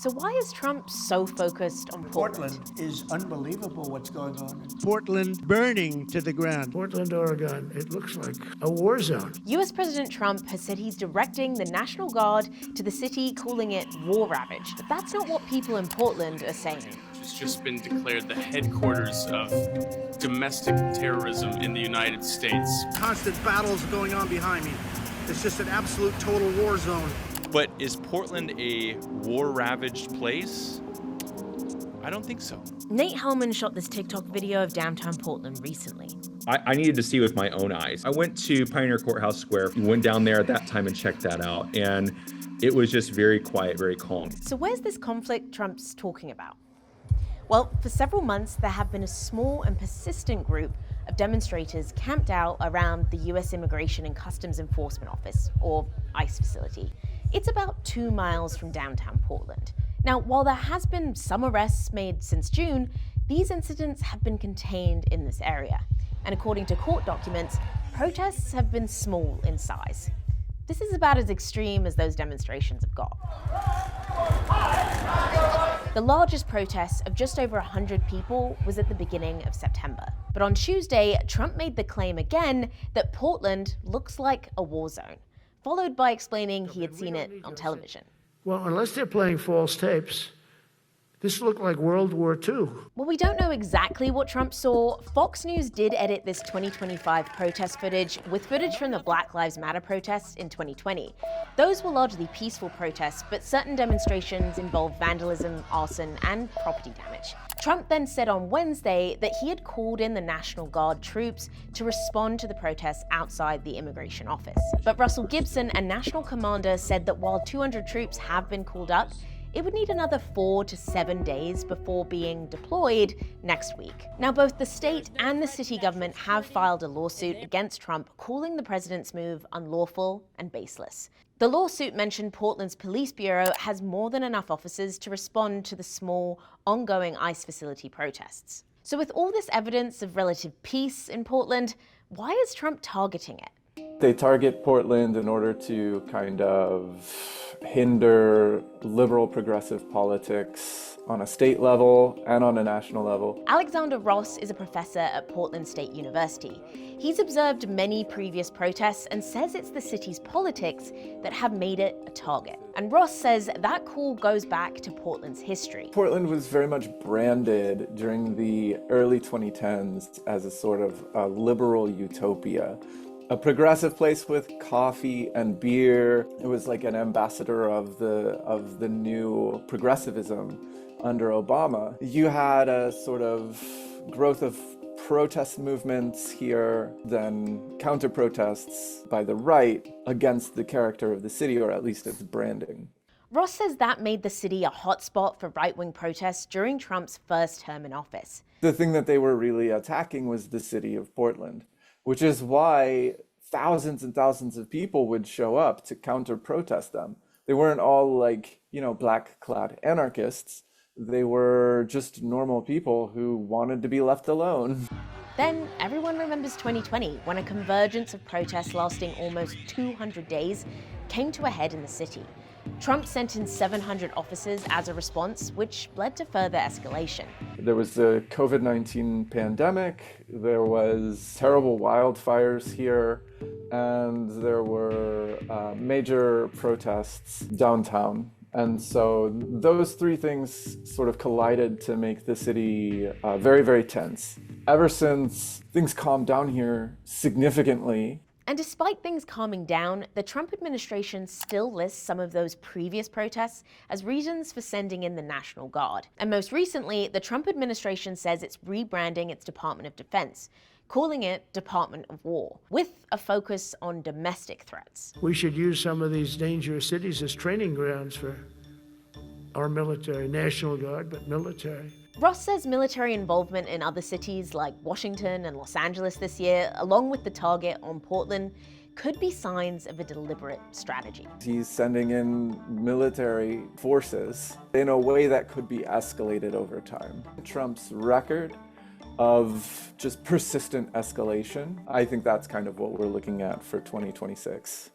So why is Trump so focused on Portland? Portland is unbelievable what's going on. Portland burning to the ground. Portland, Oregon, it looks like a war zone. US President Trump has said he's directing the National Guard to the city, calling it war-ravaged. But that's not what people in Portland are saying. It's just been declared the headquarters of domestic terrorism in the United States. Constant battles going on behind me. It's just an absolute total war zone. But is Portland a war-ravaged place? I don't think so. Nate Hellman shot this TikTok video of downtown Portland recently. I needed to see with my own eyes. I went to Pioneer Courthouse Square, went down there at that time and checked that out. And it was just very quiet, very calm. So where's this conflict Trump's talking about? Well, for several months, there have been a small and persistent group of demonstrators camped out around the US Immigration and Customs Enforcement Office, or ICE facility. It's about 2 miles from downtown Portland. Now, while there has been some arrests made since June, these incidents have been contained in this area. And according to court documents, protests have been small in size. This is about as extreme as those demonstrations have got. The largest protest of just over 100 people was at the beginning of September. But on Tuesday, Trump made the claim again that Portland looks like a war zone, followed by explaining he had seen it on television. Well, unless they're playing false tapes, this looked like World War II. While we don't know exactly what Trump saw, Fox News did edit this 2025 protest footage with footage from the Black Lives Matter protests in 2020. Those were largely peaceful protests, but certain demonstrations involved vandalism, arson, and property damage. Trump then said on Wednesday that he had called in the National Guard troops to respond to the protests outside the immigration office. But Russell Gibson, a national commander, said that while 200 troops have been called up, it would need another 4 to 7 days before being deployed next week. Now, both the state and the city government have filed a lawsuit against Trump, calling the president's move unlawful and baseless. The lawsuit mentioned Portland's police bureau has more than enough officers to respond to the small, ongoing ICE facility protests. So with all this evidence of relative peace in Portland, why is Trump targeting it? They target Portland in order to kind of hinder liberal progressive politics on a state level and on a national level. Alexander Ross is a professor at Portland State University. He's observed many previous protests and says it's the city's politics that have made it a target. And Ross says that call goes back to Portland's history. Portland was very much branded during the early 2010s as a sort of liberal utopia. A progressive place with coffee and beer. It was like an ambassador of the new progressivism under Obama. You had a sort of growth of protest movements here, then counter-protests by the right against the character of the city, or at least its branding. Ross says that made the city a hotspot for right-wing protests during Trump's first term in office. The thing that they were really attacking was the city of Portland, which is why thousands and thousands of people would show up to counter-protest them. They weren't all like, black-clad anarchists. They were just normal people who wanted to be left alone. Then everyone remembers 2020, when a convergence of protests lasting almost 200 days came to a head in the city. Trump sent in 700 officers as a response, which led to further escalation. There was the COVID-19 pandemic, there was terrible wildfires here, and there were major protests downtown. And so those three things sort of collided to make the city very, very tense. Ever since things calmed down here significantly. And despite things calming down, the Trump administration still lists some of those previous protests as reasons for sending in the National Guard. And most recently, the Trump administration says it's rebranding its Department of Defense, calling it Department of War, with a focus on domestic threats. We should use some of these dangerous cities as training grounds for our military, National Guard, but military. Ross says military involvement in other cities like Washington and Los Angeles this year, along with the target on Portland, could be signs of a deliberate strategy. He's sending in military forces in a way that could be escalated over time. Trump's record of just persistent escalation, I think that's kind of what we're looking at for 2026.